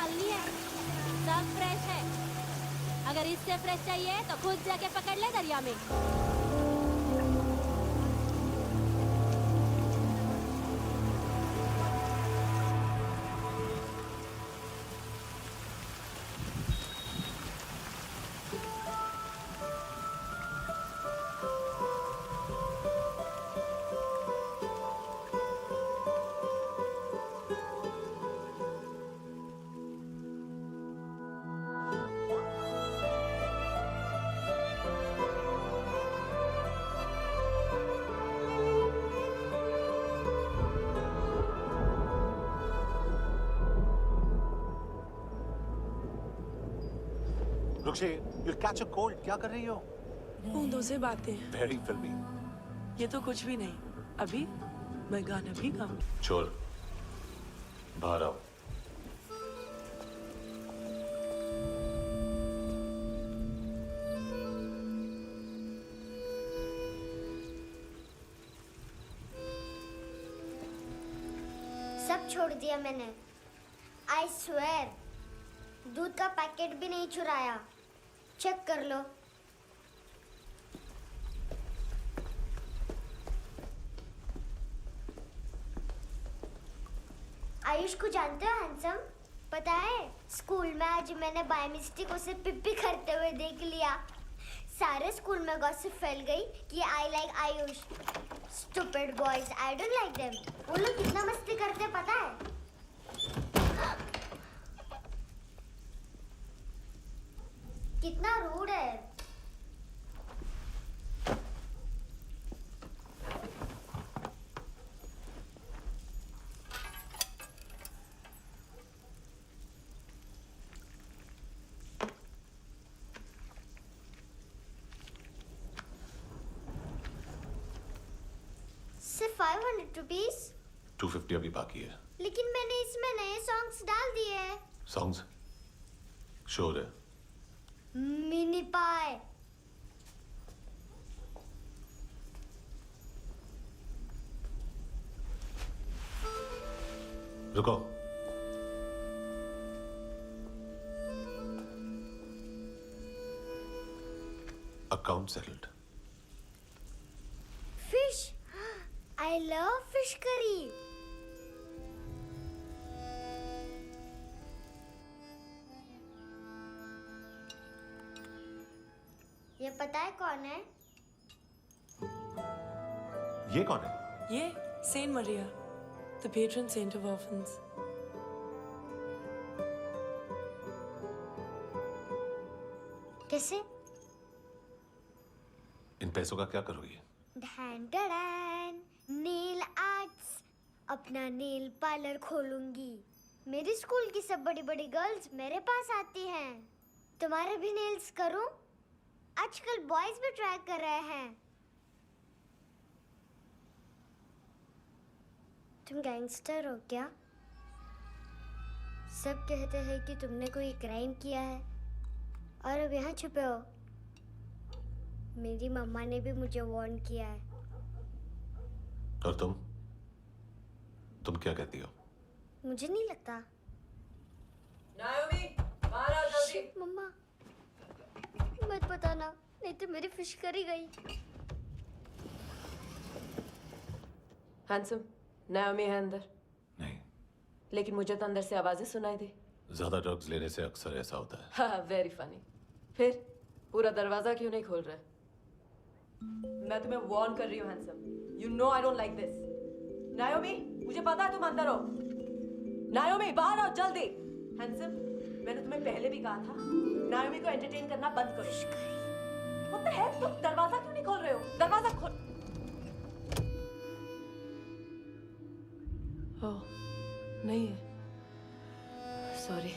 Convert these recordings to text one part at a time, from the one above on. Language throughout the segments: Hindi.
डालनी है, सब फ्रेश है। अगर इससे फ्रेश चाहिए तो खुद जाके पकड़ ले दरिया में। रुक्षे, you'll catch a cold. क्या कर रही हो? बूंदों से बातें। Very filmy. ये तो कुछ भी नहीं। अभी मैं गाना भी गाऊंगी। छोड़, बाहर आओ। सब छोड़ दिया मैंने। I swear, दूध का पैकेट भी नहीं चुराया। चेक कर लो। आयुष को जानते हो हैंडसम? पता है, स्कूल में आज मैंने बाय मिस्टेक उसे पिप्पी करते हुए देख लिया। सारे स्कूल में गॉसिप फैल गई कि I like Ayush. Stupid boys, I don't like them. वो लोग कितना मस्ती करते पता है? कितना रूड है। सिर्फ 500 रुपीस? 250 अभी बाकी है। लेकिन मैंने इसमें नए सॉन्ग्स डाल दिए हैं। Songs? Sure है। मिनी पाए। रुको। Account settled. Fish. I love fish curry. ये पता है कौन है? ये कौन है? ये saint Maria, the patron saint of orphans. कैसे? इन पैसों का क्या करोगी? ढैन ढैन, नेल आर्ट्स। अपना नेल पार्लर खोलूंगी। मेरी स्कूल की सब बड़ी बड़ी गर्ल्स मेरे पास आती हैं। तुम्हारे भी नेल्स करूं? आजकल बॉयज भी ट्राई कर रहे हैं। तुम गैंगस्टर हो क्या? सब कहते हैं कि तुमने कोई क्राइम किया है और अब यहाँ छुपे हो। मेरी मम्मा ने भी मुझे वार्न किया है। और तुम क्या कहती हो? मुझे नहीं लगता। नायोमी, बाहर आओ जल्दी। शिट, मम्मा मत बताना, नहीं तो मेरी फिश करी गई। हैंडसम, नायोमी है अंदर। नहीं। लेकिन मुझे तो अंदर से आवाजें सुनाई दी। ज्यादा ड्रग्स लेने से अक्सर ऐसा होता है। हाँ, वेरी फनी। फिर पूरा दरवाजा क्यों नहीं खोल रहे? मैं तुम्हें वार्न कर रही हूँ handsome. You know I don't like this. नायोमी, मुझे पता है तुम अंदर हो। नायोमी, बाहर आओ जल्दी। हैंडसम, मैंने तुम्हें पहले भी कहा था नायोमी को एंटरटेन करना बंद करो। What the hell? तुम दरवाजा क्यों नहीं खोल रहे हो? दरवाजा खोल। ओह, नहीं है। सॉरी।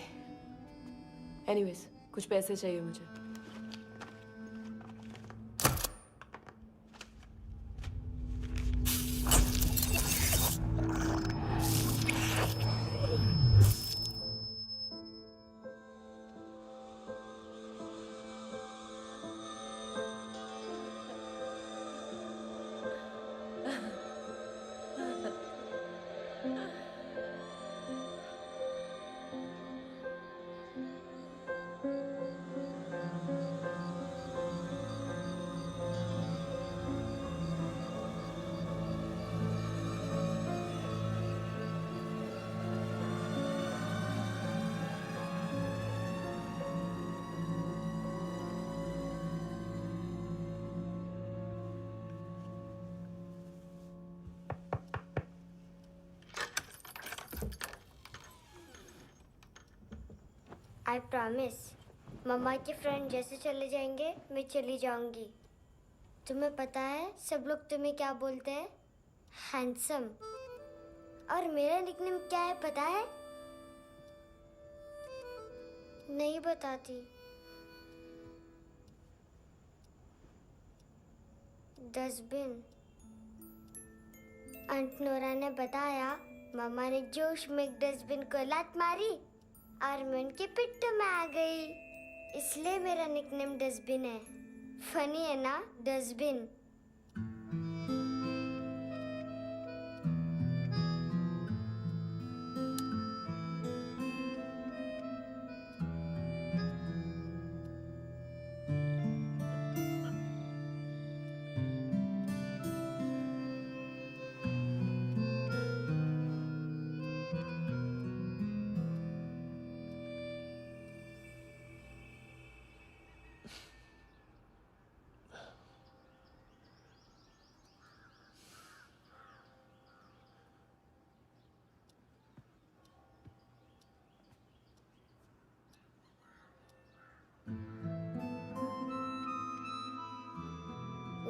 एनीवेज, कुछ पैसे चाहिए मुझे। I promise. मम्मा के फ्रेंड जैसे चले जाएंगे मैं चली जाऊंगी। तुम्हें पता है सब लोग तुम्हें क्या बोलते हैं? हैंडसम। और मेरा निकनेम क्या है पता है? नहीं बताती। डस्टबिन। आंट नोरा ने बताया मामा ने जोश में एक डस्टबिन को लात मारी और मैं उनके पिट्ठू में आ गई, इसलिए मेरा निकनेम डस्टबिन है। फनी है ना डस्टबिन?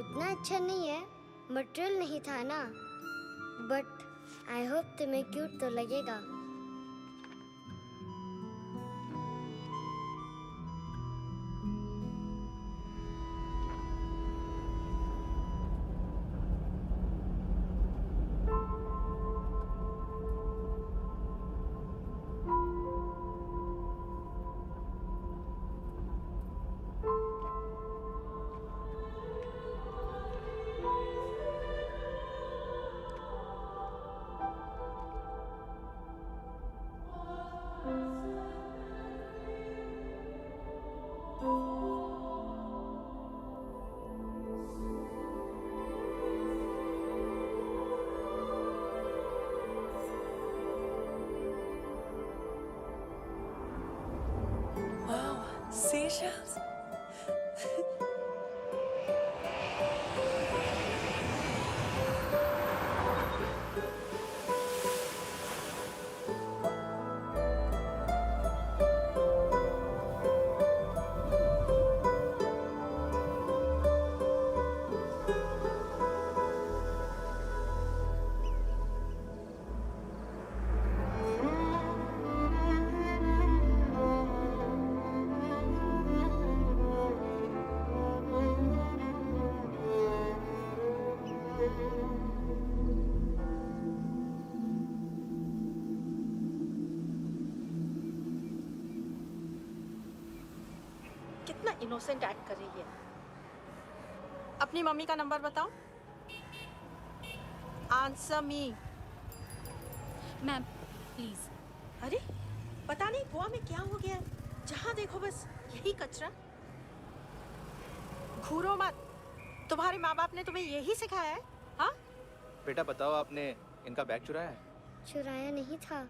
उतना अच्छा नहीं है, मटेरियल नहीं था ना, बट आई होप तुम्हें क्यूट तो लगेगा। Wow, seashells. कितना इनोसेंट एक्ट कर रही है। अपनी मम्मी का नंबर बताओ। Answer me. Ma'am please. अरे पता नहीं गोवा में क्या हो गया है, जहाँ देखो बस यही कचरा। घूरो मत। तुम्हारे माँ बाप ने तुम्हें यही सिखाया है? हाँ बेटा बताओ, आपने इनका बैग चुराया है? चुराया नहीं था,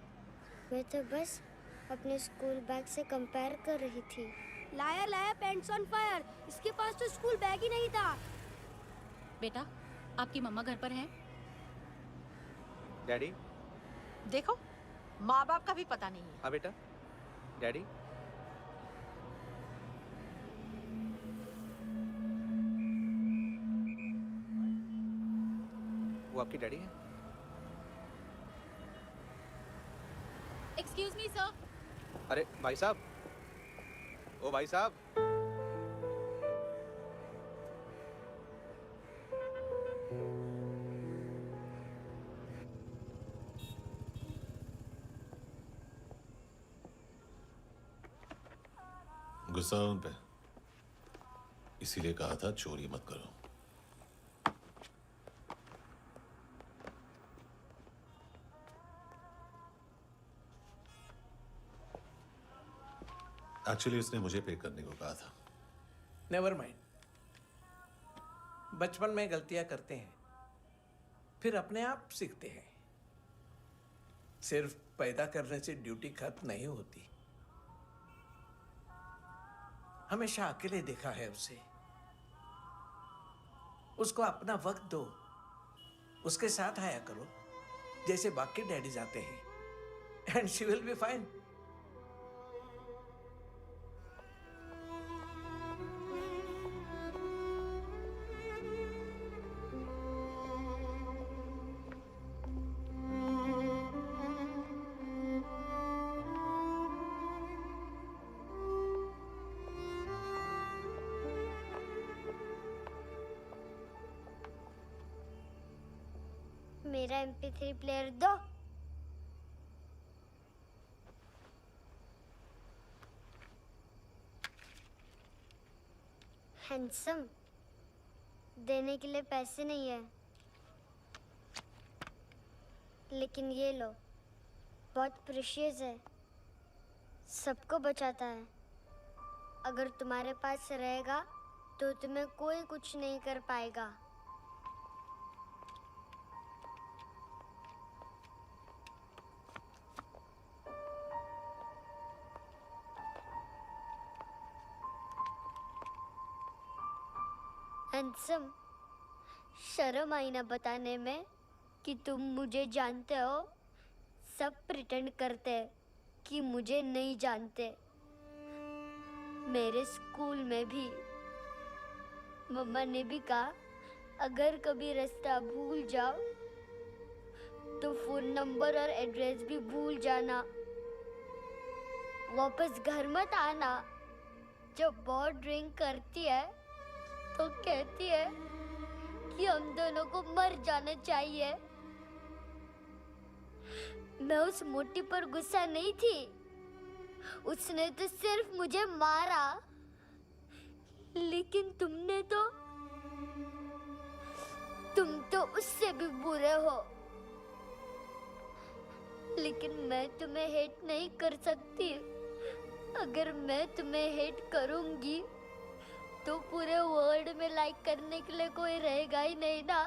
मैं तो बस अपने स्कूल बैग से कंपेयर कर रही थी। लाया लाया पैंट्स ऑन फायर, इसके पास तो स्कूल बैग ही नहीं था। बेटा आपकी मम्मा घर पर हैं? डैडी? देखो माँ बाप का भी पता नहीं है। हाँ बेटा। डैडी? वो आपकी डैडी है? Excuse me sir. अरे भाई साहब, ओ भाई साहब। गुस्सा उन पे, इसीलिए कहा था चोरी मत करो। एक्चुअली उसने मुझे पे करने को कहा था। Never mind. बचपन में गलतियां करते हैं, फिर अपने आप सीखते हैं। सिर्फ पैदा करने से ड्यूटी खत्म नहीं होती। हमेशा अकेले देखा है उसे। उसको अपना वक्त दो, उसके साथ आया करो जैसे बाकी डैडीज आते हैं, and she will be fine. मेरा MP3 प्लेयर दो। हैंडसम, देने के लिए पैसे नहीं है, लेकिन ये लो, बहुत प्रेशियस है, सबको बचाता है। अगर तुम्हारे पास रहेगा तो तुम्हें कोई कुछ नहीं कर पाएगा। हैंडसम, शर्म आई ना बताने में कि तुम मुझे जानते हो। सब प्रिटेंड करते हैं कि मुझे नहीं जानते। मेरे स्कूल में भी मम्मा ने भी कहा, अगर कभी रास्ता भूल जाओ तो फोन नंबर और एड्रेस भी भूल जाना। वापस घर मत आना। जब बहुत ड्रिंक करती है तो कहती है कि हम दोनों को मर जाना चाहिए। मैं उस मोटी पर गुस्सा नहीं थी, उसने तो सिर्फ मुझे मारा। लेकिन तुम तो उससे भी बुरे हो। लेकिन मैं तुम्हें हेट नहीं कर सकती। अगर मैं तुम्हें हेट करूंगी तो पूरे वर्ल्ड में लाइक करने के लिए कोई रहेगा ही नहीं ना।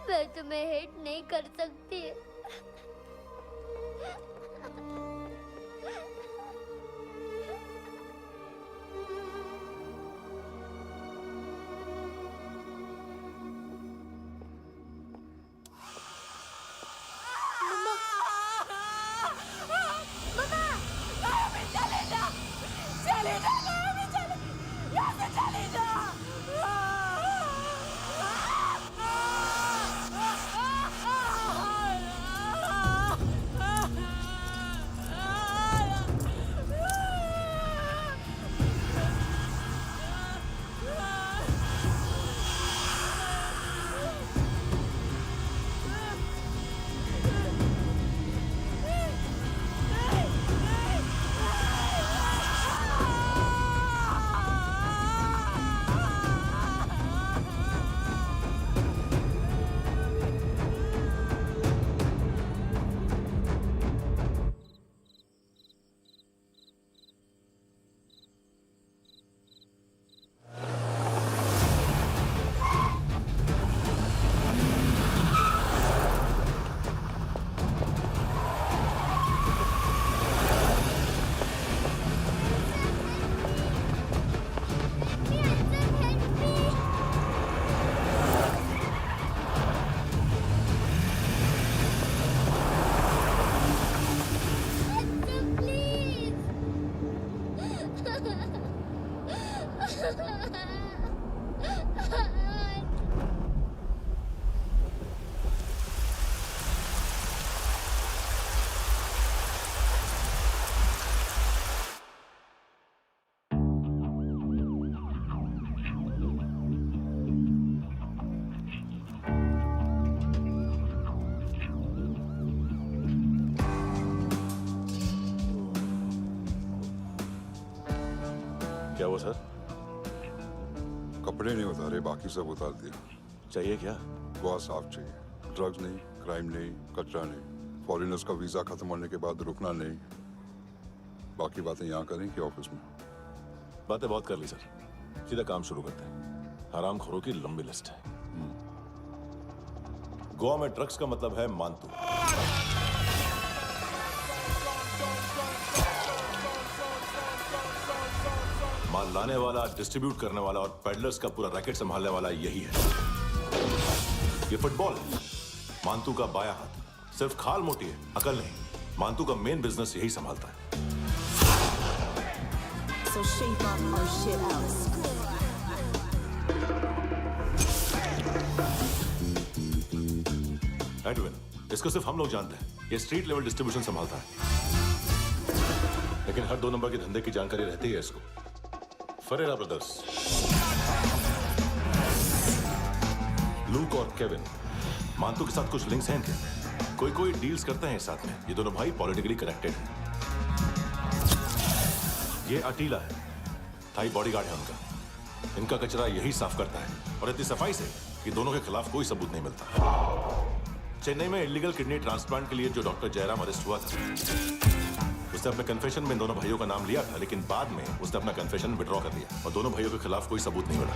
मैं तुम्हें हेट नहीं कर सकती। क्या हुआ सर? कपड़े नहीं उतारे, बाकी सब उतार दिया। चाहिए क्या? गोवा साफ चाहिए। ड्रग्स नहीं, क्राइम नहीं, कचरा नहीं। फॉरेनर्स का वीजा खत्म होने के बाद रुकना नहीं। बाकी बातें यहाँ करें कि ऑफिस में? बातें बहुत कर ली सर, सीधा काम शुरू करते हैं। हरामखोरों की लंबी लिस्ट है। गोवा में ड्रग्स का मतलब है मानतू। माल लाने वाला, डिस्ट्रीब्यूट करने वाला और पेडलर्स का पूरा रैकेट संभालने वाला यही है। ये फुटबॉल है, मानतू का बायां हाथ। सिर्फ खाल मोटी है, अकल नहीं। मानतू का मेन बिजनेस यही संभालता है। So shape up our shit out. Edwin, इसको सिर्फ हम लोग जानते हैं। ये स्ट्रीट लेवल डिस्ट्रीब्यूशन संभालता है, लेकिन हर 2 नंबर के धंधे की जानकारी रहती है इसको। फरेरा ब्रदर्स, लूक और केविन मानतू के साथ कुछ लिंक्स हैं इनके। कोई डील्स करते हैं साथ में। ये दोनों भाई पॉलिटिकली कनेक्टेड हैं। ये अटीला है, थाई बॉडीगार्ड है उनका। इनका कचरा यही साफ करता है और इतनी सफाई से कि दोनों के खिलाफ कोई सबूत नहीं मिलता। चेन्नई में इलीगल किडनी ट्रांसप्लांट के लिए जो डॉक्टर जयराम अरेस्ट हुआ था, उसने अपने कन्फेशन में इन दोनों भाइयों का नाम लिया था, लेकिन बाद में उसने अपना कन्फेशन विड्रॉ कर दिया और दोनों भाइयों के खिलाफ कोई सबूत नहीं मिला।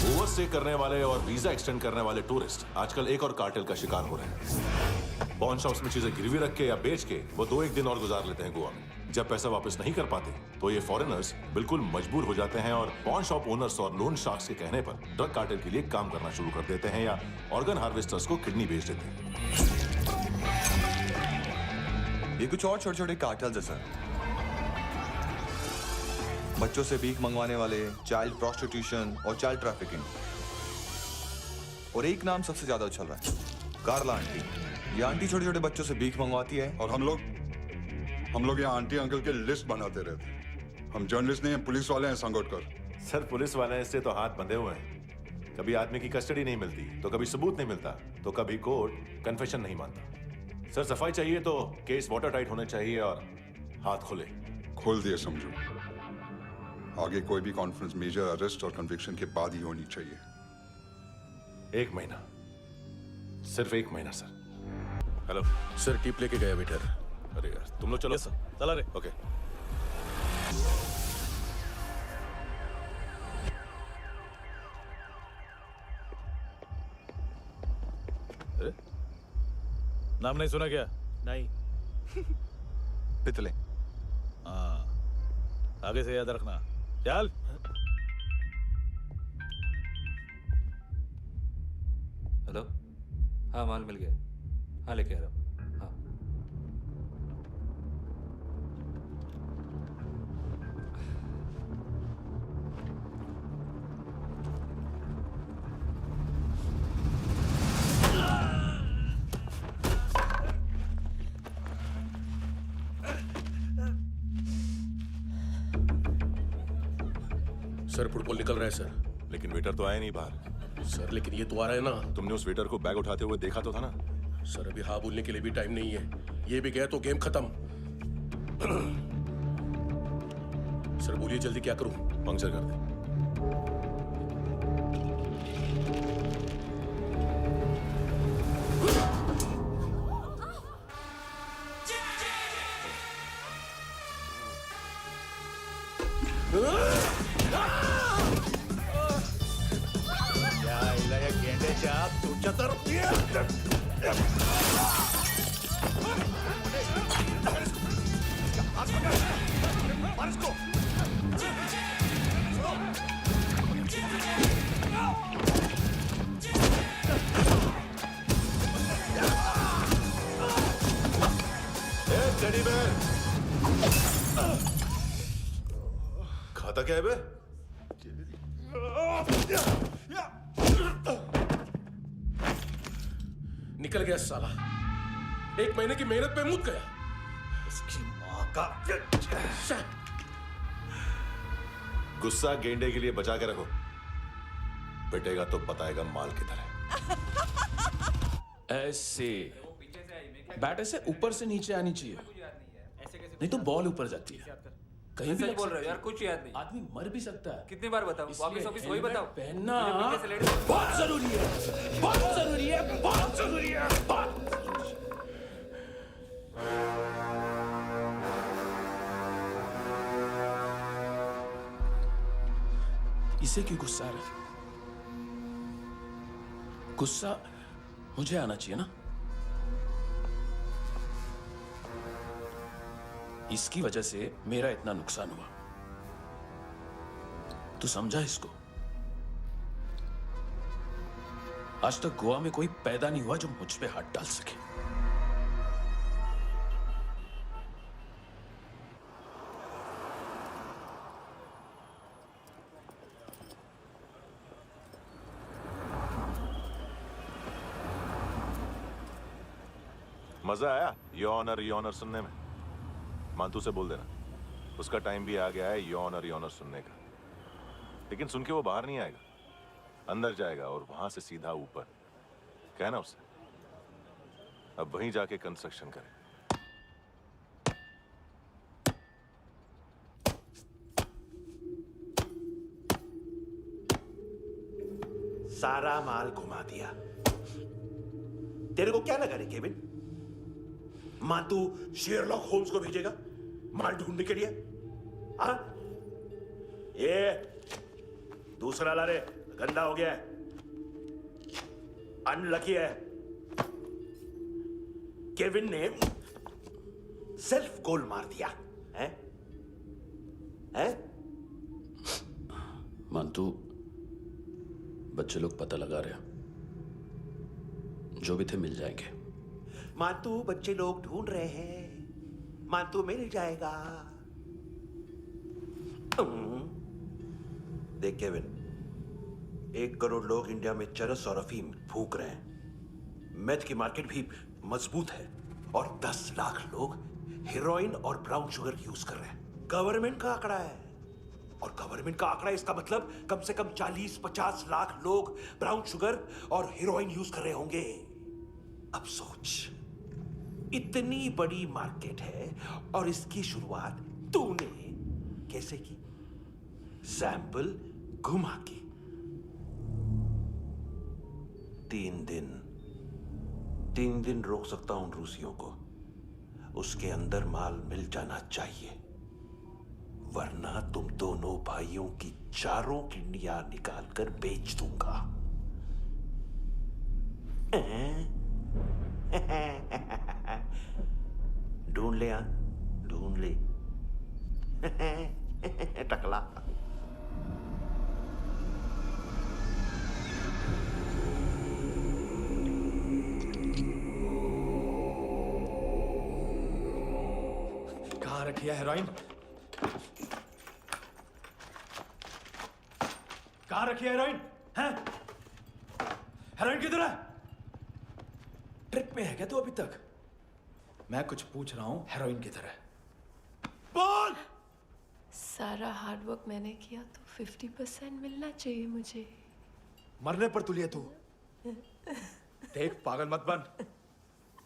ओवरस्टे करने वाले और वीजा एक्सटेंड करने वाले टूरिस्ट आजकल एक और कार्टेल का शिकार हो रहे हैं। पॉन शॉप्स में चीजें गिरवी रख के या बेच के वो 2-1 दिन और गुजार लेते हैं गोवा में। जब पैसा वापस नहीं कर पाते तो ये फॉरेनर्स बिल्कुल मजबूर हो जाते हैं और पॉन शॉप ओनर्स और लोन शार्क्स के कहने पर ड्रग कार्टेल के लिए काम करना शुरू कर देते हैं या ऑर्गन हार्वेस्टर्स को किडनी बेच देते हैं। ये कुछ और छोटे छोटे कार्टेल्स है सर। बच्चों से भीख मंगवाने वाले, चाइल्ड प्रोस्टिट्यूशन और चाइल्ड ट्रैफिकिंग। और एक नाम सबसे ज्यादा उछल रहा है, कार्ला आंटी। ये आंटी छोटे छोटे बच्चों से भीख मंगवाती है और हम लोग यहाँ आंटी अंकल के लिस्ट बनाते रहते। हम जर्नलिस्ट नहीं हैं, पुलिस वाले हैं संगोटकर। सर पुलिस वाले इससे तो हाथ बंधे हुए हैं। कभी आदमी की कस्टडी नहीं मिलती तो कभी सबूत नहीं मिलता तो कभी कोर्ट कन्फेशन नहीं मानता। सर सफाई चाहिए तो केस वाटर टाइट होने चाहिए और हाथ खुले। खोल दिए समझो। आगे कोई भी कॉन्फ्रेंस मेजर अरेस्ट और कन्विक्शन के बाद ही होनी चाहिए। 1 महीना, सिर्फ 1 महीना सर। हेलो सर, टिप लेके गया वेटर। अरे यार तुम लोग चलो। सर चला रे। ओके। नाम नहीं सुना क्या? नहीं। पितले। हाँ, आगे से याद रखना। चल। हेलो, हाँ माल मिल गया। हाँ लेके आ रहा हूँ। हाँ सर फुटबॉल निकल रहा है सर। लेकिन वेटर तो आया नहीं बाहर। सर लेकिन ये तो आ रहा है ना। तुमने उस वेटर को बैग उठाते हुए देखा तो था ना? सर अभी हाँ बोलने के लिए भी टाइम नहीं है। ये भी गया तो गेम खत्म। सर बोलिए जल्दी क्या करूं? पंक्चर कर दे। खाता क्या है बे? निकल गया साला। 1 महीने की मेहनत पे मुक गया। इसकी माँ का। गुस्सा गेंडे के लिए बचा के रखो, पिटेगा तो बताएगा माल किधर है। ऐसे बैट ऐसे ऊपर से नीचे आनी चाहिए, नहीं तो बॉल ऊपर जाती है। कहीं भी बोल रहे हो यार, कुछ याद नहीं। आदमी मर भी सकता है। कितनी बार बताऊं? वापिस ऑफिस वही बताओ। पहनना बहुत जरूरी है, बहुत जरूरी है, बहुत जरूरी है, बहुत जरूरी है। इसे क्यों गुस्सा आ रहा है? गुस्सा मुझे आना चाहिए ना। इसकी वजह से मेरा इतना नुकसान हुआ। तू समझा इसको? आज तक गोवा में कोई पैदा नहीं हुआ जो मुझ पे हाथ डाल सके। मजा आया योर ऑनर सुनने में? मानतू से बोल देना उसका टाइम भी आ गया है योर ऑनर सुनने का। लेकिन सुन के वो बाहर नहीं आएगा, अंदर जाएगा और वहां से सीधा ऊपर। कहना उससे अब वहीं जाके कंस्ट्रक्शन करे। सारा माल घुमा दिया। तेरे को क्या लगा रे केविन? मां तू शेरलॉक होम्स को भेजेगा माल ढूंढने के लिए? हाँ? ये दूसरा ला रे, गंदा हो गया है, अनलकी है। केविन ने सेल्फ गोल मार दिया है? है? मानतू, बच्चे लोग पता लगा रहे हैं, जो भी थे मिल जाएंगे। मानतू, बच्चे लोग ढूंढ रहे हैं, मानतू मिल जाएगा। देख केविन, 1 करोड़ लोग इंडिया में चरस और अफीम फूंक रहे हैं। मेथ की मार्केट भी मजबूत है और 10 लाख लोग हेरोइन और ब्राउन शुगर यूज कर रहे हैं। गवर्नमेंट का आंकड़ा है, और गवर्नमेंट का आंकड़ा, इसका मतलब कम से कम 40-50 लाख लोग ब्राउन शुगर और हेरोइन यूज कर रहे होंगे। अब सोच, इतनी बड़ी मार्केट है और इसकी शुरुआत तूने कैसे की? सैंपल घुमा के। 3 दिन रोक सकता हूं रूसियों को, उसके अंदर माल मिल जाना चाहिए, वरना तुम दोनों भाइयों की चारों किडनियां निकाल कर बेच दूंगा। ढूंढ ले, ढूंढ ले टकला। कहाँ रखी है हेरोइन? कहाँ रखी है हेरोइन? हैं? हेरोइन किधर है? ट्रिप में है क्या तू अभी तक? मैं कुछ पूछ रहा हूँ, हेरोइन किधर है? बोल! सारा हार्डवर्क मैंने किया तो 50% मिलना चाहिए मुझे। मरने पर तुलिए तू। देख, पागल मत बन।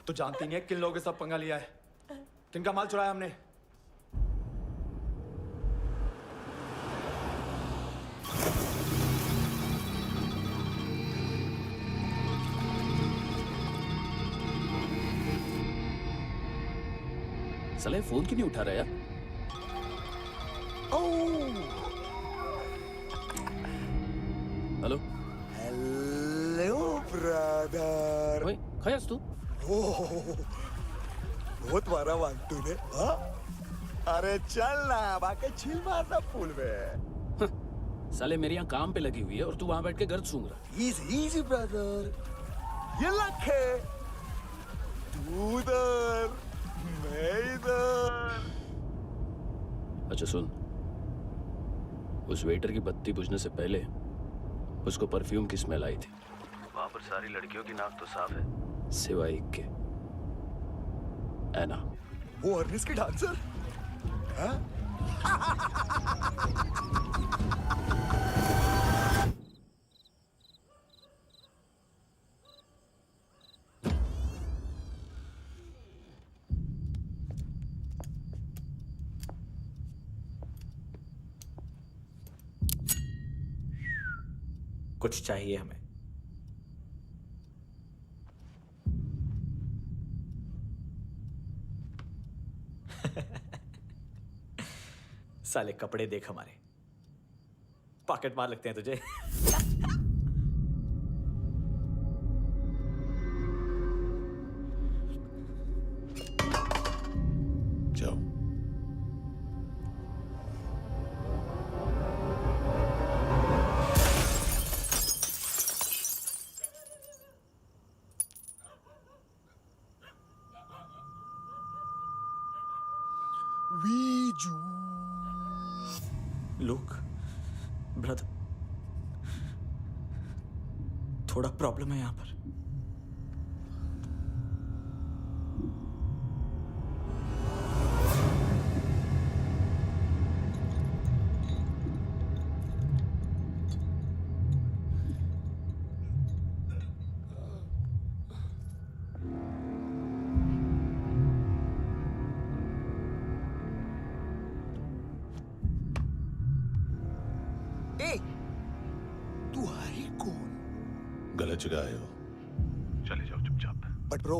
तू जानती नहीं है किन लोगों के साथ पंगा लिया है, किनका माल चुराया हमने। साले फोन क्यों नहीं उठा रहा यार? Hello hello brother. ओए, खयास तू? बहुत मारा वांटू ने। हाँ? अरे चल ना, बाकी चिल मारना पूल में। साले मेरे यहाँ काम पे लगी हुई है और तू वहां बैठ के गर्द सूंघ रहा। इजी ब्रदर, ये लक है। तू उधर, मैं इधर। अच्छा सुन, उस वेटर की बत्ती बुझने से पहले उसको परफ्यूम की स्मेल आई थी। वहां पर सारी लड़कियों की नाक तो साफ है, सिवाय एक के, ऐना। वो अर्निस की डांसर? हाँ? कुछ चाहिए हमें। साले कपड़े देख हमारे, पॉकेट मार लगते हैं तुझे। जाओ। लुक ब्रदर, थोड़ा प्रॉब्लम है यहाँ पर। तू है ही कौन? गलत जगह आए हो, चले जाओ चुपचाप। बट ब्रो,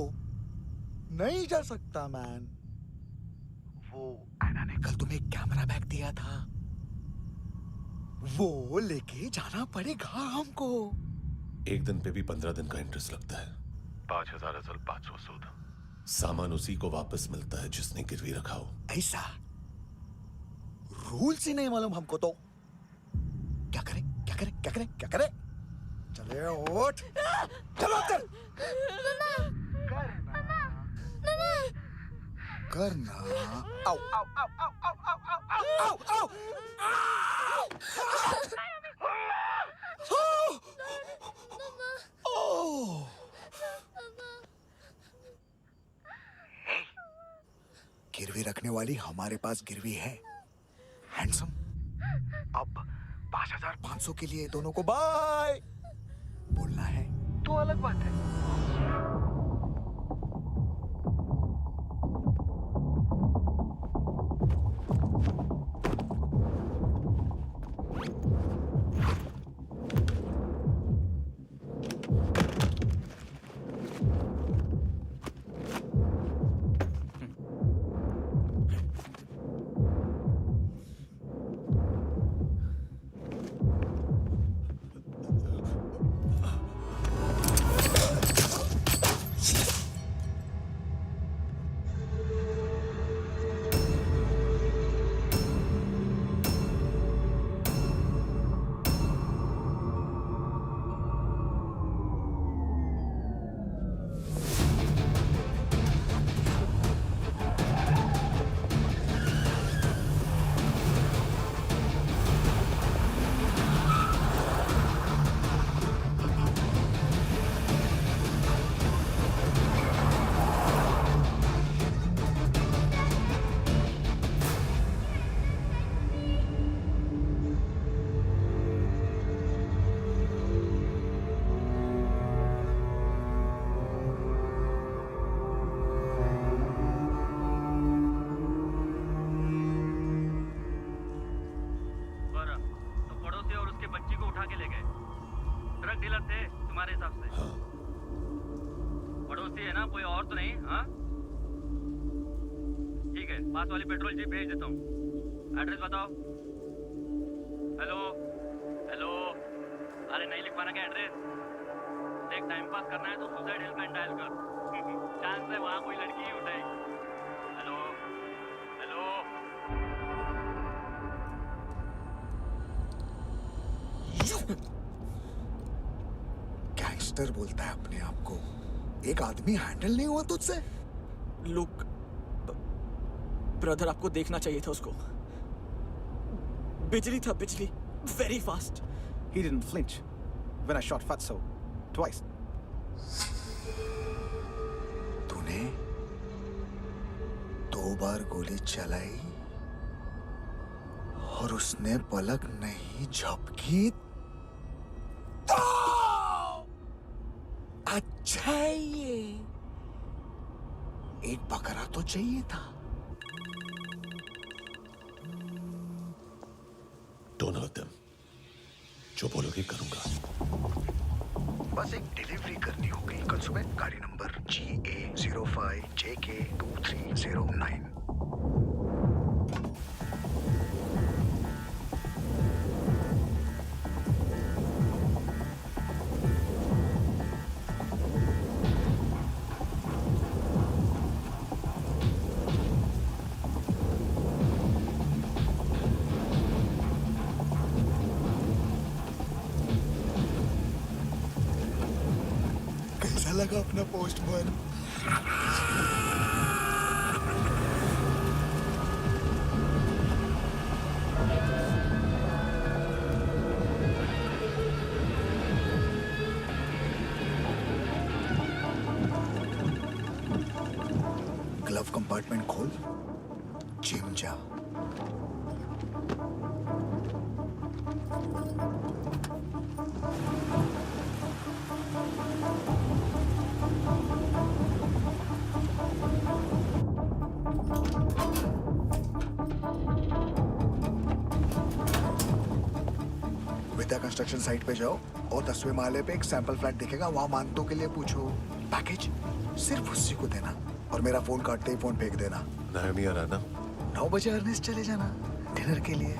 नहीं जा सकता मैन। वो एना ने कल तुम्हें एक कैमरा बैग दिया था, वो लेके जाना पड़ेगा हमको। एक दिन पे भी 15 दिन का इंटरेस्ट लगता है। 5,000 असल 500 सूद। सामान उसी को वापस मिलता है जिसने गिरवी रखा हो। ऐसा रूल्स ही नहीं मालूम हमको तो। क्या करें क्या करें क्या करें क्या करें? चले उठ, चलो चल। करना आओ आओ आओ आओ आओ आओ आओ आओ आओ गिरवी रखने वाली हमारे पास गिरवी है। हैंडसम, अब 5,500 के लिए दोनों को बाय बोलना है तो अलग बात है। पास वाली पेट्रोल जीप भेज देता हूँ। एड्रेस बताओ। हेलो हेलो, अरे नहीं लिख पाना क्या एड्रेस? देख, टाइम पास करना है तो सुसाइड हेल्पलाइन डायल कर। चांस है वहाँ कोई लड़की ही उठाएगी। Hello hello. गैंगस्टर बोलता है अपने आप को। एक आदमी हैंडल नहीं हुआ तुझसे? लुक ब्रदर, आपको देखना चाहिए था उसको। बिजली था, बिजली, very fast. He didn't flinch when I shot Fatso twice. तूने 2 बार गोली चलाई और उसने पलक नहीं झपकी तो अच्छा है ये। एक बकरा तो चाहिए था। Don't hurt them. जो बोलोगे करूंगा। बस एक डिलीवरी करनी होगी कल सुबह। गाड़ी नंबर GA05JK2309। लगा अपना पोस्टमैन। ग्लव कंपार्टमेंट खोल, जिम जा। विद्या कंस्ट्रक्शन साइट पे जाओ और 10वें माले पे एक सैंपल फ्लैट दिखेगा, वहां मानतो के लिए पूछो। पैकेज सिर्फ उसी को देना और मेरा फोन काटते ही फोन फेंक देना। नायोमी आ रहा ना? 9 बजे अर्नेस्ट चले जाना डिनर के लिए।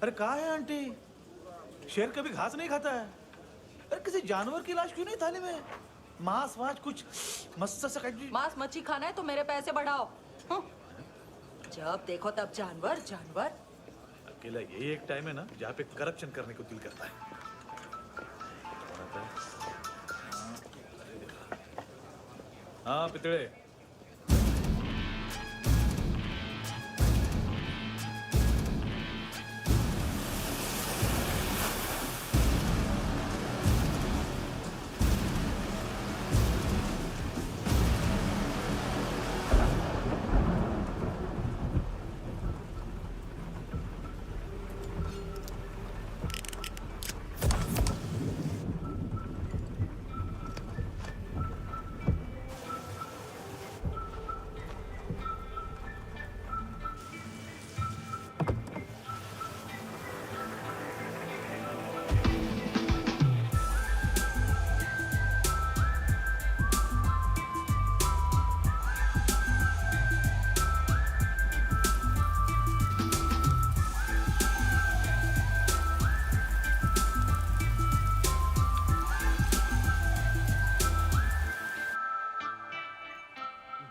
अरे कहा है आंटी? शेर कभी घास नहीं खाता है। अरे किसी जानवर की लाश क्यों नहीं थाली में? मांस वास कुछ मस्त सा मांस मच्छी खाना है तो मेरे पैसे बढ़ाओ। जब देखो तब जानवर जानवर। अकेला यही एक टाइम है ना जहाँ पे करप्शन करने को दिल करता है। हाँ पितड़े।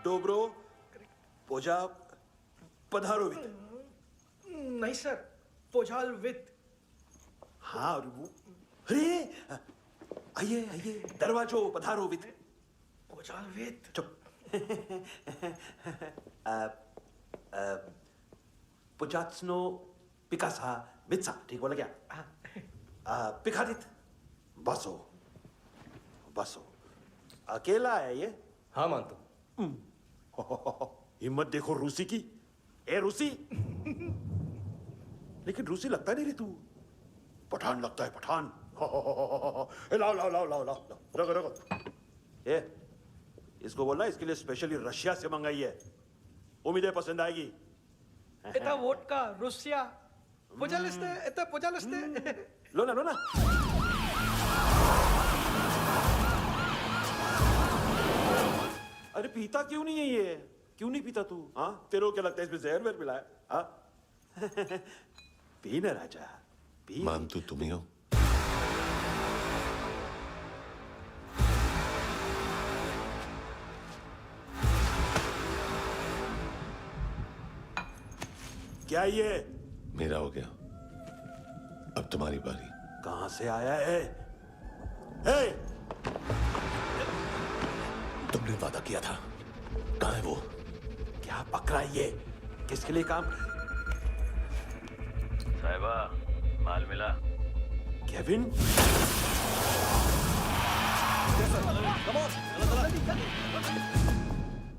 डोब्रो पोजा पधारोवित। नहीं सर, पोजाल विथ। हाँ और वो अरे आइए आइए दरवाजो पधारोवित। पोजाल विथ। चुप। पुजात्सनो पिकासा मित्सा, ठीक बोला क्या? पिकादित बसो बसो। अकेला है ये? हाँ मानतो। हिम्मत देखो रूसी की। ए रूसी। लेकिन रूसी लगता नहीं रे तू, पठान लगता है पठान। लाओ लाओ लाओ लाओ लाओ रगो रगो। ए इसको बोलना इसके लिए स्पेशली रशिया से मंगाई है, उम्मीद है पसंद आएगी। इतना वोडका रूसिया पोजालिस्ते इतना पोजालिस्ते। लो ना लो ना। अरे पीता क्यों नहीं है ये? क्यों नहीं पीता तू? हाँ तेरे को क्या लगता है इसमें जहर वहर मिला है? हाँ पी ना राजा पी। मानतू तुम ही हो? क्या ये? मेरा हो गया, अब तुम्हारी बारी। कहां से आया है? हे! तुमने वादा किया था, कहां है वो? क्या पकड़ा ये? किसके लिए काम? साहिबा माल मिला? केविन?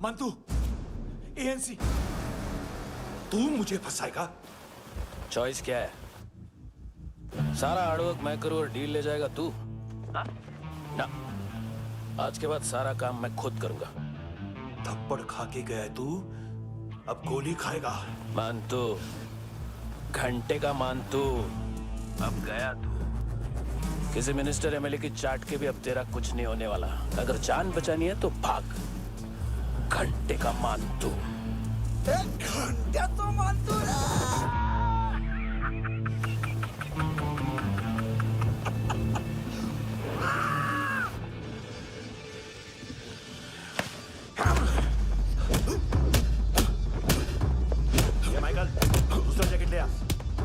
मंतू एएनसी। तू मुझे फंसाएगा? चॉइस क्या है? सारा हार्डवर्क मैं करूं और डील ले जाएगा तू? ना, आज के बाद सारा काम मैं खुद करूंगा। थप्पड़ खा के गया तू, अब गोली खाएगा। मानतू, घंटे का मानतू, अब गया तू। किसी मिनिस्टर एमएलए की चाट के भी अब तेरा कुछ नहीं होने वाला। अगर जान बचानी है तो भाग। घंटे का मानतू। घंटा तो मानतू माइकल, दूसरा जैकेट ले आ।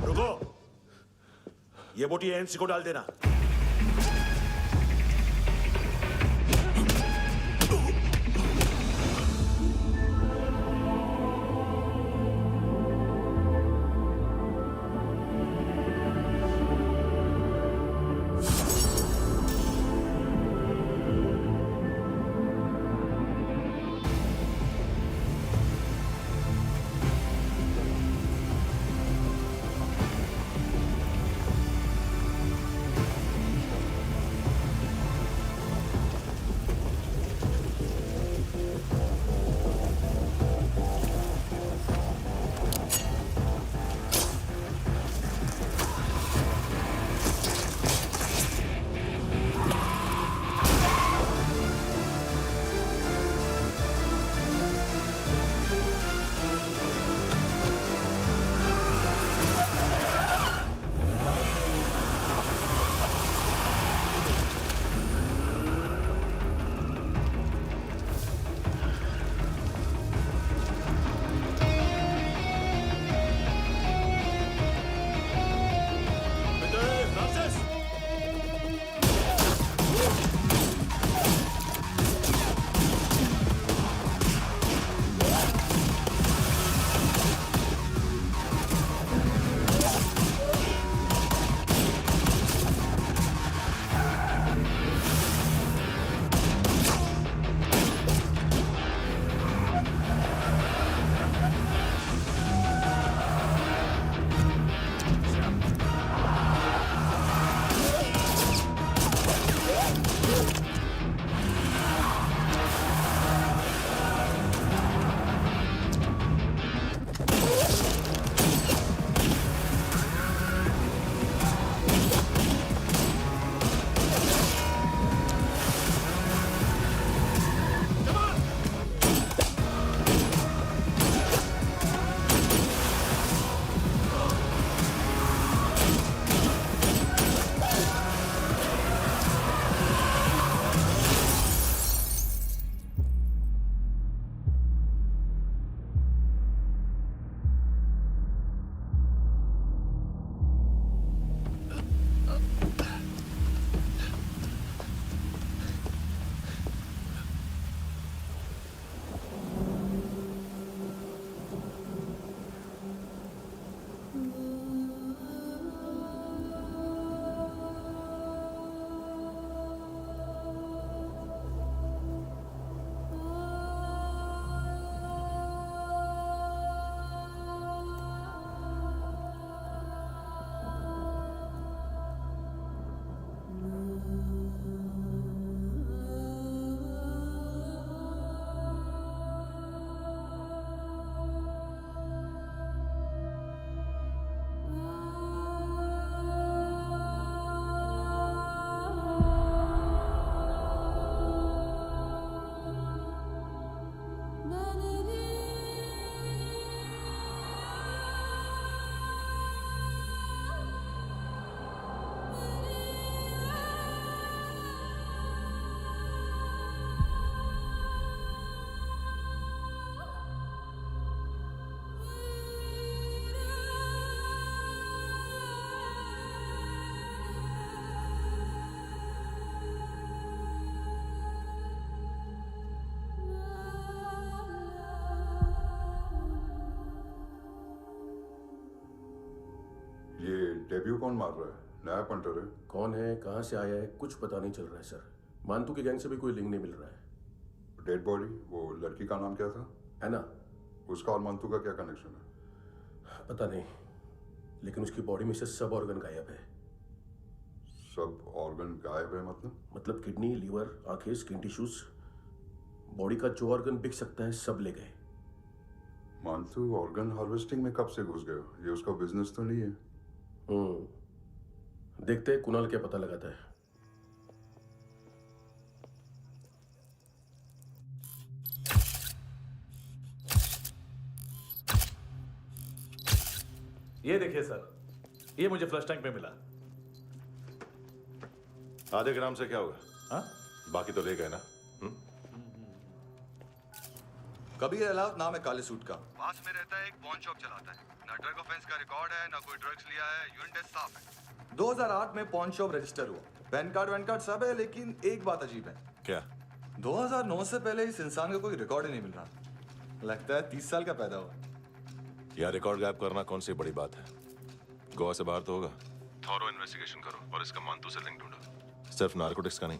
रुको, ये बोटी एएनसी को डाल देना। डेब्यू कौन मार रहा है? नया पंटर है। कौन है, कहाँ से आया है, कुछ पता नहीं चल रहा है सर। मानतू की गैंग से भी कोई लिंक नहीं मिल रहा है। डेड बॉडी, वो लड़की का नाम क्या था? एना। उसका और मानतू का क्या कनेक्शन है? पता नहीं, लेकिन उसकी बॉडी में से सब ऑर्गन गायब है। सब ऑर्गन गायब है मतलब किडनी, लीवर, आंखें, स्किन टिश्यूज, बॉडी का जो ऑर्गन बिक सकता है सब ले गए। मानतू ऑर्गन हार्वेस्टिंग में कब से घुस गए? ये उसका बिजनेस तो नहीं है? देखते हैं कुणाल क्या पता लगाता है। ये देखिए सर, ये मुझे फ्लश टैंक में मिला। आधे ग्राम से क्या होगा? हाँ? बाकी तो ले गए ना? कबीर अलाउद्दीन नाम है काले सूट का। पास में रहता है, एक पॉन शॉप चलाता है। ना ड्रग ऑफेंस का रिकॉर्ड है, ना कोई ड्रग्स लिया है। यूरिन टेस्ट साफ है। 2008 में पॉन शॉप रजिस्टर हुआ। पैन कार्ड सब है, लेकिन एक बात अजीब है। क्या? 2009 से पहले इस इंसान का कोई रिकॉर्ड ही नहीं मिल रहा। लगता है 30 साल का पैदा हुआ। यार रिकॉर्ड गायब करना कौन सी बड़ी बात है? गोवा से बाहर तो होगा। थॉरो इन्वेस्टिगेशन करो और इसका मानतू से लिंक ढूंढो। सिर्फ नारकोटिक्स का नहीं,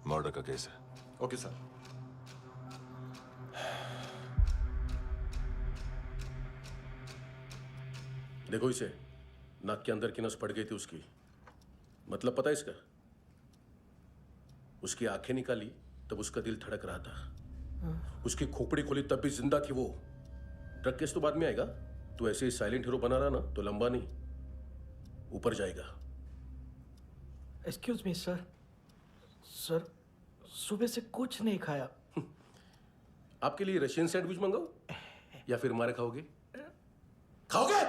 मर्डर का केस है। Okay sir. देखो इसे, नाक के अंदर की नस पड़ गई थी उसकी। मतलब पता है इसका? उसकी आंखें निकाली तब उसका दिल धड़क रहा था। उसकी खोपड़ी खोली तब भी जिंदा थी वो। ड्रग केस तो बाद में आएगा। तो ऐसे ही साइलेंट हीरो बना रहा ना तो लंबा नहीं, ऊपर जाएगा। Excuse me sir. सर, सुबह से कुछ नहीं खाया। आपके लिए रशियन सैंडविच मंगाओ या फिर मारे खाओगे? खाओगे?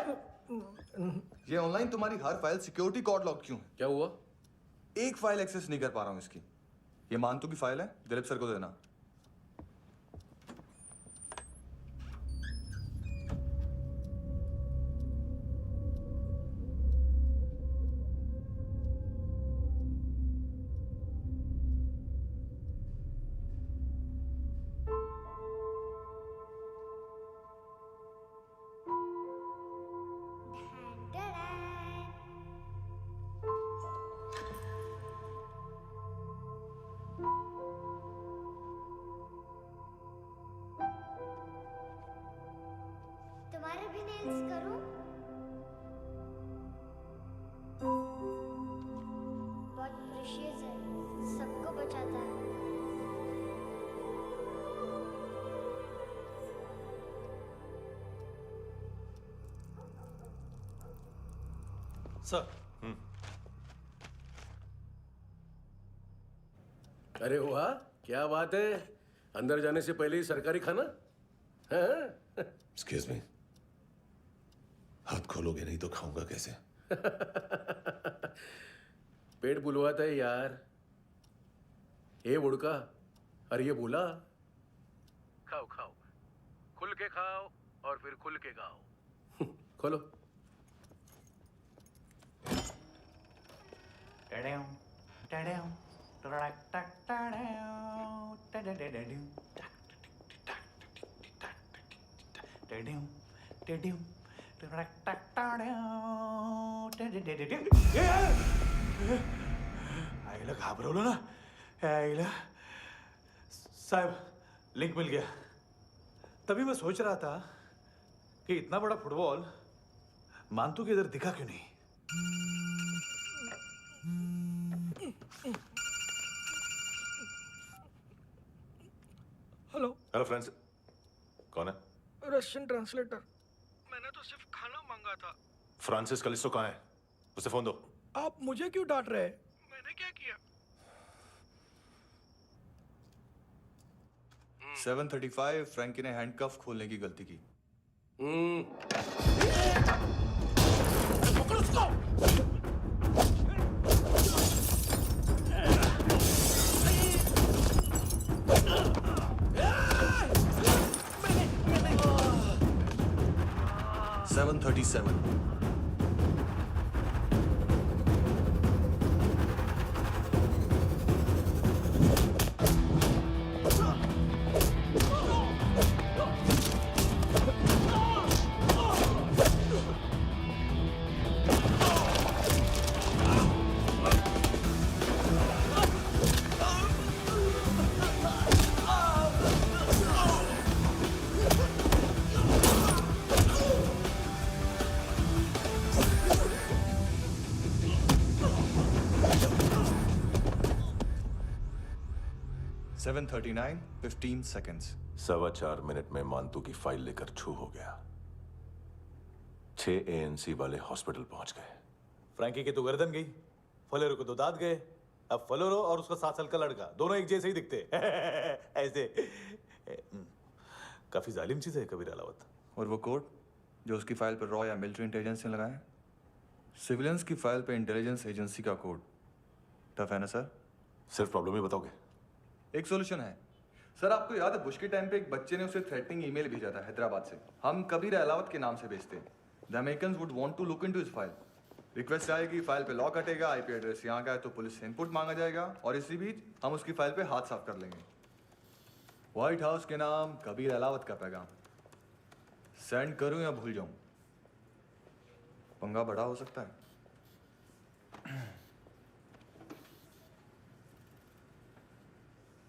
ये ऑनलाइन तुम्हारी हर फाइल सिक्योरिटी कोड लॉक क्यों है? क्या हुआ? एक फाइल एक्सेस नहीं कर पा रहा हूं इसकी। ये मानतू की फाइल है, दिलीप सर को देना। तुम्हारे भी नेल्स करूं? बहुत प्रेशियस है, सबको बचाता है। सर। अरे वाह, क्या बात है। अंदर जाने से पहले ही सरकारी खाना। एक्सक्यूज मी, हाथ खोलोगे नहीं तो खाऊंगा कैसे? पेट बुलवाता है यार। ए बुड़का, अरे ये बोला। खाओ खाओ, खुल के खाओ और फिर खुल के गाओ। खोलो। आईला घाबरवलं ना। आईला साहब, लिंक मिल गया। तभी मैं सोच रहा था कि इतना बड़ा फुटबॉल मानतू के इधर दिखा क्यों नहीं। हेलो। हेलो फ्रेंड्स, कौन है? Russian translator. मैंने तो सिर्फ खाना मांगा था। फ्रांसिस कलिस्टो कहाँ है? उसे फोन दो। आप मुझे क्यों डांट रहे हैं? मैंने क्या किया? 735 फ्रैंकी ने हैंडकफ खोलने की गलती की। पकड़ो उसको। 737। 7:39, 15 seconds. 4.25 मिनट में मानतू की फाइल लेकर छू हो गया। 6 ANC वाले हॉस्पिटल पहुंच गए। फ्रैंकी की तो गर्दन गई, फलेरो को तो दांत गए। अब फलेरो और उसका 7 साल का लड़का दोनों एक जैसे ही दिखते ऐसे। काफी जालिम चीज है कबीर अलावत। और वो कोड जो उसकी फाइल पर रॉ या मिलिट्री इंटेलिजेंस ने लगाया, सिविलियंस की फाइल पे इंटेलिजेंस एजेंसी का कोड। टफ है ना सर? सिर्फ प्रॉब्लम ही बताओगे? एक सॉल्यूशन है सर। आपको याद है बुश के टाइम पे एक बच्चे ने उसे थ्रेटनिंग ईमेल भेजा था हैदराबाद से। हम कबीर अलावत के नाम से भेजते हैं। The Americans would want to look into his file. Request आएगी, फाइल पे लॉक हटेगा, आईपी एड्रेस यहाँ का है तो पुलिस से इनपुट मांगा जाएगा और इसी बीच हम उसकी फाइल पे हाथ साफ कर लेंगे। व्हाइट हाउस के नाम कबीर अलावत का पैगाम। सेंड करूं या भूल जाऊं? पंगा बड़ा हो सकता है।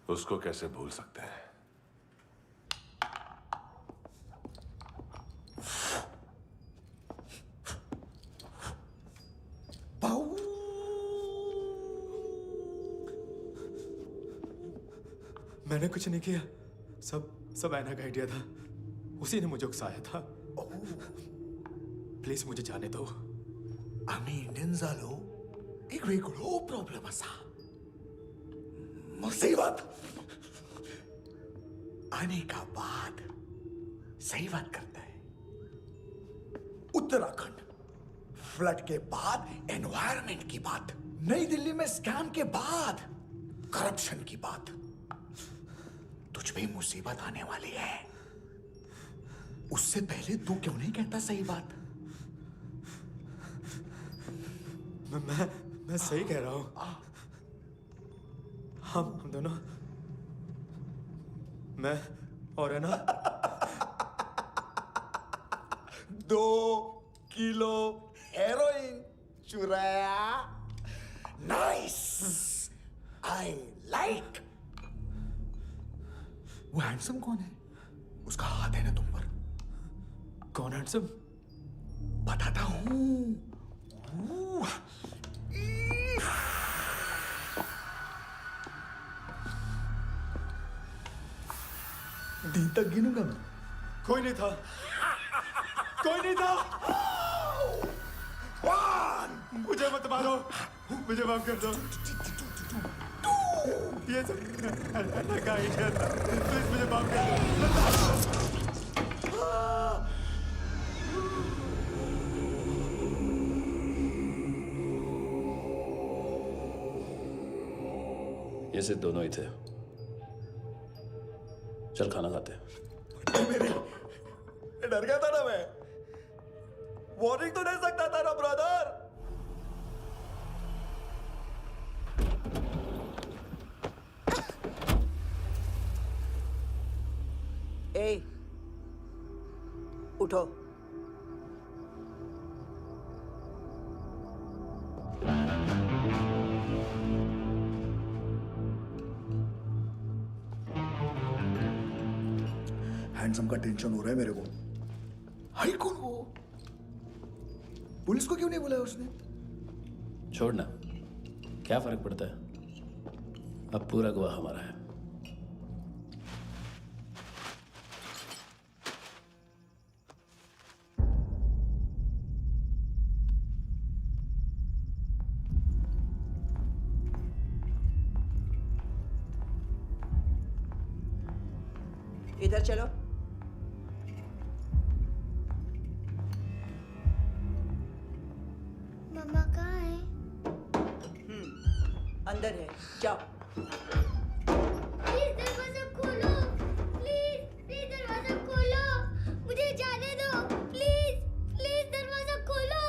उसको कैसे भूल सकते हैं? मैंने कुछ नहीं किया, सब ऐना का आइडिया था। उसी ने मुझे उकसाया था। प्लीज मुझे जाने दो। आम्ही इंडियन झालो एक वेगळो प्रॉब्लेम असा, मुसीबत आने का बाद सही बात करता है। उत्तराखंड फ्लड के बाद एनवायरनमेंट की बात, नई दिल्ली में स्कैम के बाद करप्शन की बात। तुझ पे मुसीबत आने वाली है, उससे पहले तू क्यों नहीं कहता सही बात? मैं सही कह रहा हूं। हम दोनों, मैं और है ना 2 किलो हेरोइन चुराया। Nice, I like. वो हैंडसम कौन है? उसका हाथ है ना तुम पर? कौन हैंडसम? बताता हूं। दिन तक गिनूंगा मैं। कोई नहीं था, कोई नहीं था। मुझे मत मारो, मुझे माफ कर दो। ये सब का आइडिया था। प्लीज मुझे माफ कर दो। ये सिर्फ दोनों ही थे। चल खाना खाते हैं। डर गया था ना मैं। वार्निंग तो दे सकता था ना ब्रदर। ए, उठो। हैंडसम का टेंशन हो रहा है मेरे को। हाई कौन वो? पुलिस को क्यों नहीं बुलाया उसने? छोड़ना, क्या फर्क पड़ता है? अब पूरा गवाह हमारा है। इधर चलो। मम्मा कहाँ है? अंदर है, जाओ। प्लीज दरवाजा खोलो, प्लीज दरवाजा खोलो, मुझे जाने दो, प्लीज दरवाजा खोलो।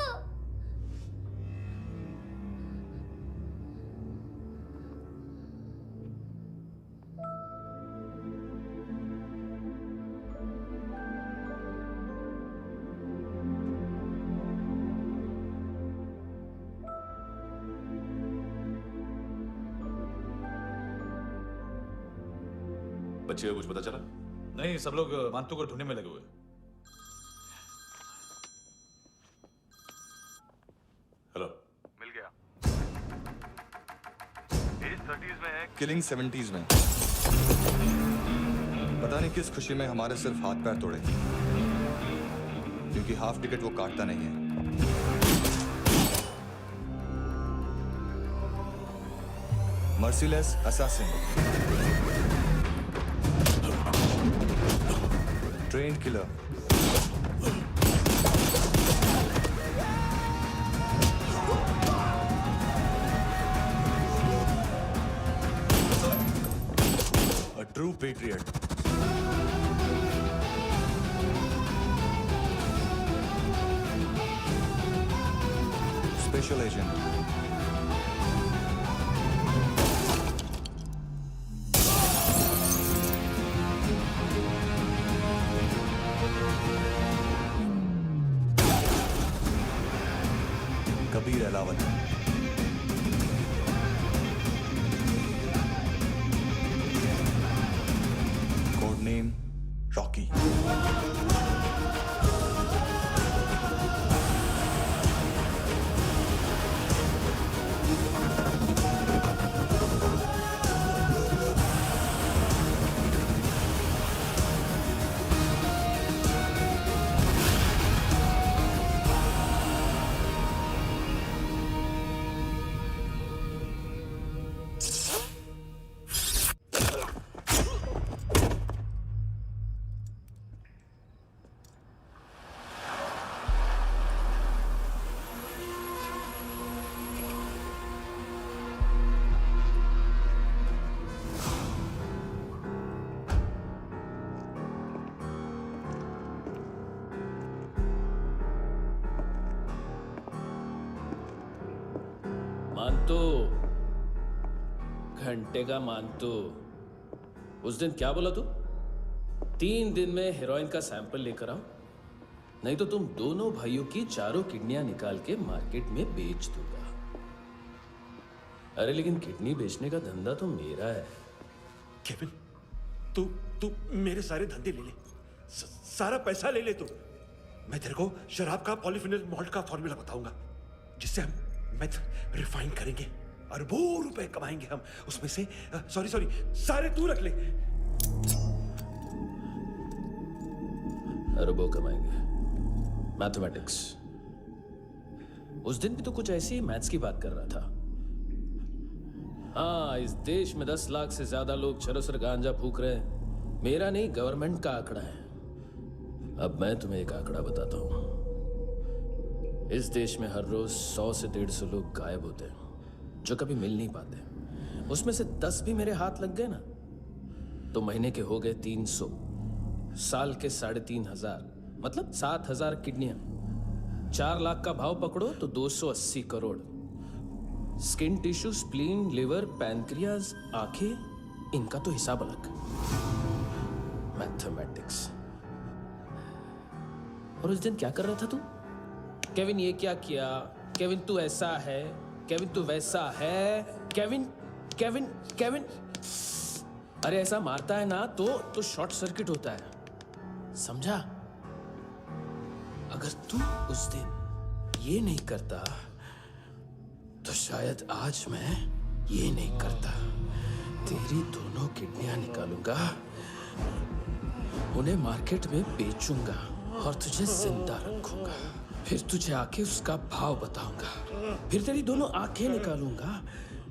बच्चे को कुछ पता चला? नहीं, सब लोग मानतू को ढूंढने में लगे हुए। हेलो, मिल गया। एज 30s में है, किलिंग 70s में। पता नहीं किस खुशी में हमारे सिर्फ हाथ पैर तोड़े, क्योंकि हाफ टिकट वो काटता नहीं है। Merciless assassin, train killer, a true patriot. Special agent. Kabir Ahlawat. Code name Rocky. मानतो, घंटे का मानतो। उस दिन क्या बोला तू? 3 दिन में हेरोइन का सैंपल लेकर आओ, नहीं तो तुम दोनों भाइयों की चारों किडनियां निकाल के मार्केट में बेच दूंगा। अरे लेकिन किडनी बेचने का धंधा तो मेरा है। केविन, तू मेरे सारे धंधे ले ले, सारा पैसा ले ले तू। मैं तेरे को शराब का पॉलीफिनल मॉल्ट का फॉर्मूला बताऊंगा, जिससे हम मेथ रिफाइन करेंगे, अरबों रुपए कमाएंगे हम उसमें से। सॉरी सारे तू रख ले। अरबों कमाएंगे, मैथमेटिक्स। उस दिन भी तो कुछ ऐसी मैथ्स की बात कर रहा था। हाँ, इस देश में 10 लाख से ज्यादा लोग चरस और गांजा फूक रहे हैं। मेरा नहीं, गवर्नमेंट का आंकड़ा है। अब मैं तुम्हें एक आंकड़ा बताता हूं। इस देश में हर रोज 100 से 150 लोग गायब होते हैं, जो कभी मिल नहीं पाते। उसमें से 10 भी मेरे हाथ लग गए ना, तो महीने के हो गए 300, साल के 3500, मतलब 7000 किडनियां। 4 लाख का भाव पकड़ो तो 280 crore. Skin tissue, spleen, liver, pancreas, आंखें, इनका तो हिसाब अलग। मैथमेटिक्स। और उस दिन क्या कर रहा था तू? केविन ये क्या किया, केविन तू ऐसा है, केविन तू वैसा है, केविन केविन केविन। अरे ऐसा मारता है ना तो शॉर्ट सर्किट होता है, समझा? अगर तू उस दिन ये नहीं करता तो शायद आज मैं ये नहीं करता। तेरी दोनों किडनियां निकालूंगा, उन्हें मार्केट में बेचूंगा और तुझे जिंदा रखूंगा। फिर तुझे आके उसका भाव बताऊंगा। फिर तेरी दोनों आंखें निकालूंगा,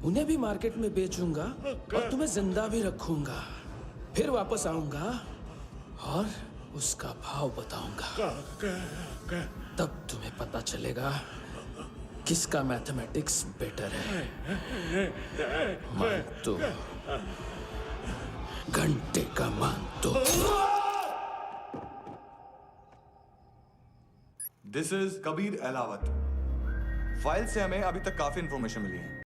उन्हें भी मार्केट में बेचूंगा और तुम्हें जिंदा भी रखूंगा। फिर वापस आऊंगा और उसका भाव बताऊंगा। तब तुम्हें पता चलेगा किसका मैथमेटिक्स बेटर है। मानतो, घंटे का मानतो। This is Kabir Ahlawat. File से हमें अभी तक काफी इंफॉर्मेशन मिली है।